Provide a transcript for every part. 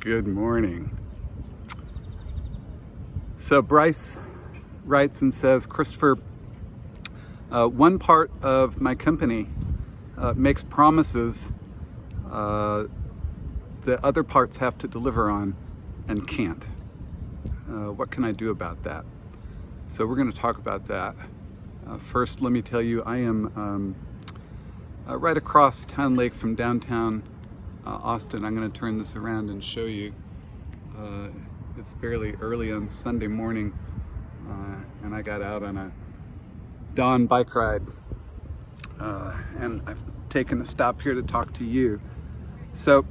Good morning. So Bryce writes and says, Christopher, one part of my company makes promises that other parts have to deliver on and can't. What can I do about that? So we're going to talk about that. First, let me tell you, I am right across Town Lake from downtown Austin. I'm going to turn this around and show you. It's fairly early on Sunday morning, and I got out on a dawn bike ride, and I've taken a stop here to talk to you. So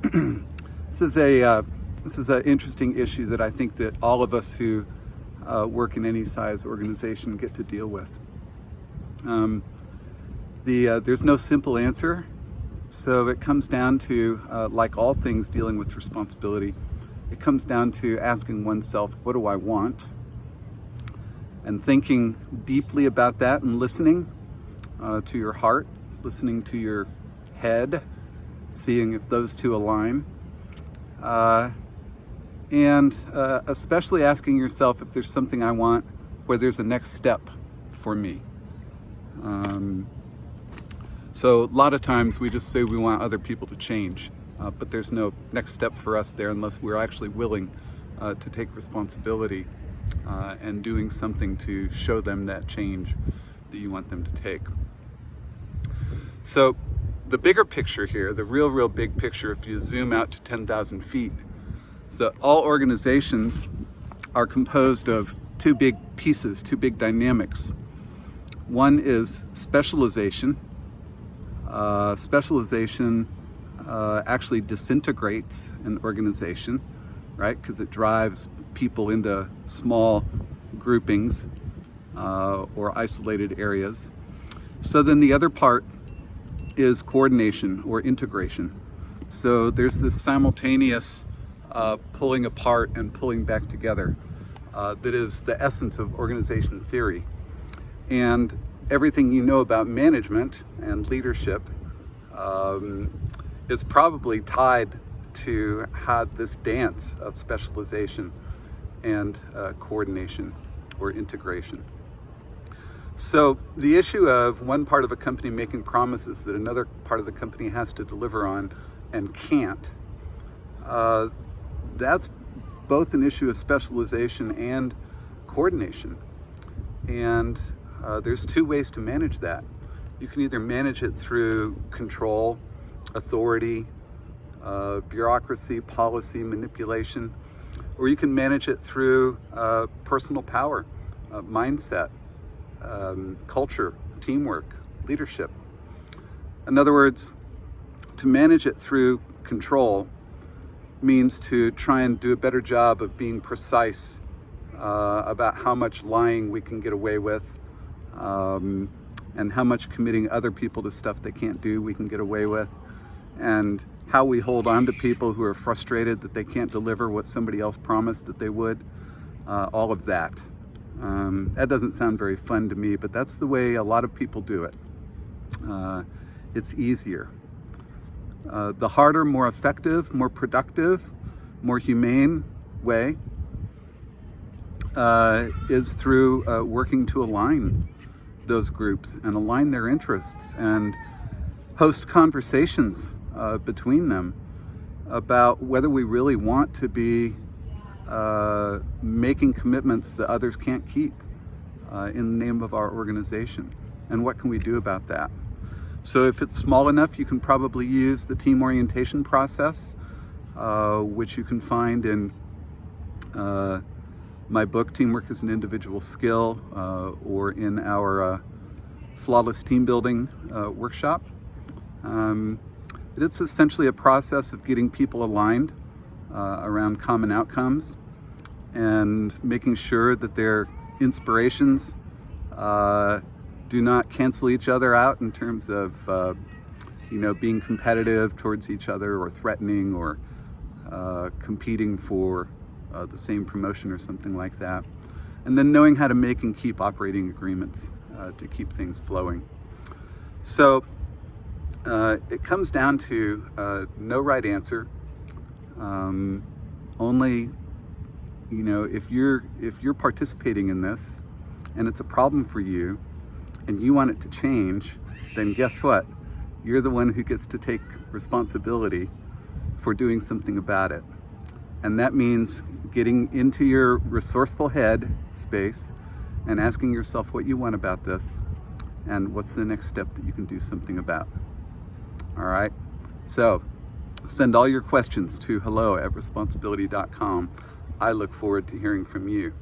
this is an interesting issue that I think that all of us who work in any size organization get to deal with. There's no simple answer. So it comes down to, like all things dealing with responsibility, it comes down to asking oneself, what do I want? And thinking deeply about that and listening to your heart, listening to your head, seeing if those two align. And especially asking yourself if there's something I want where there's a next step for me. So a lot of times we just say we want other people to change, but there's no next step for us there unless we're actually willing to take responsibility and doing something to show them that change that you want them to take. So the bigger picture here, the real big picture, if you zoom out to 10,000 feet, is that all organizations are composed of two big pieces, two big dynamics. One is specialization. Specialization actually disintegrates an organization, right? Because it drives people into small groupings or isolated areas. So then the other part is coordination or integration. So there's this simultaneous pulling apart and pulling back together that is the essence of organization theory. And everything you know about management and leadership is probably tied to how this dance of specialization and coordination or integration. So the issue of one part of a company making promises that another part of the company has to deliver on and can't, that's both an issue of specialization and coordination. And there's two ways to manage that. You can either manage it through control, authority, bureaucracy, policy, manipulation, or you can manage it through personal power, mindset, culture, teamwork, leadership. In other words, to manage it through control means to try and do a better job of being precise about how much lying we can get away with, and how much committing other people to stuff they can't do we can get away with, and how we hold on to people who are frustrated that they can't deliver what somebody else promised that they would, all of that. That doesn't sound very fun to me, but that's the way a lot of people do it. It's easier. The harder, more effective, more productive, more humane way is through working to align those groups and align their interests and host conversations between them about whether we really want to be making commitments that others can't keep in the name of our organization, and what can we do about that. So if it's small enough, you can probably use the team orientation process, which you can find in my book, Teamwork is an Individual Skill, or in our Flawless Team Building workshop. It's essentially a process of getting people aligned around common outcomes and making sure that their inspirations do not cancel each other out in terms of being competitive towards each other or threatening or competing for the same promotion or something like that. And then knowing how to make and keep operating agreements to keep things flowing. So it comes down to no right answer. Only, you know, if you're participating in this and it's a problem for you and you want it to change, then guess what? You're the one who gets to take responsibility for doing something about it. And that means getting into your resourceful head space and asking yourself what you want about this and what's the next step that you can do something about. All right? So send all your questions to hello@responsibility.com. I look forward to hearing from you.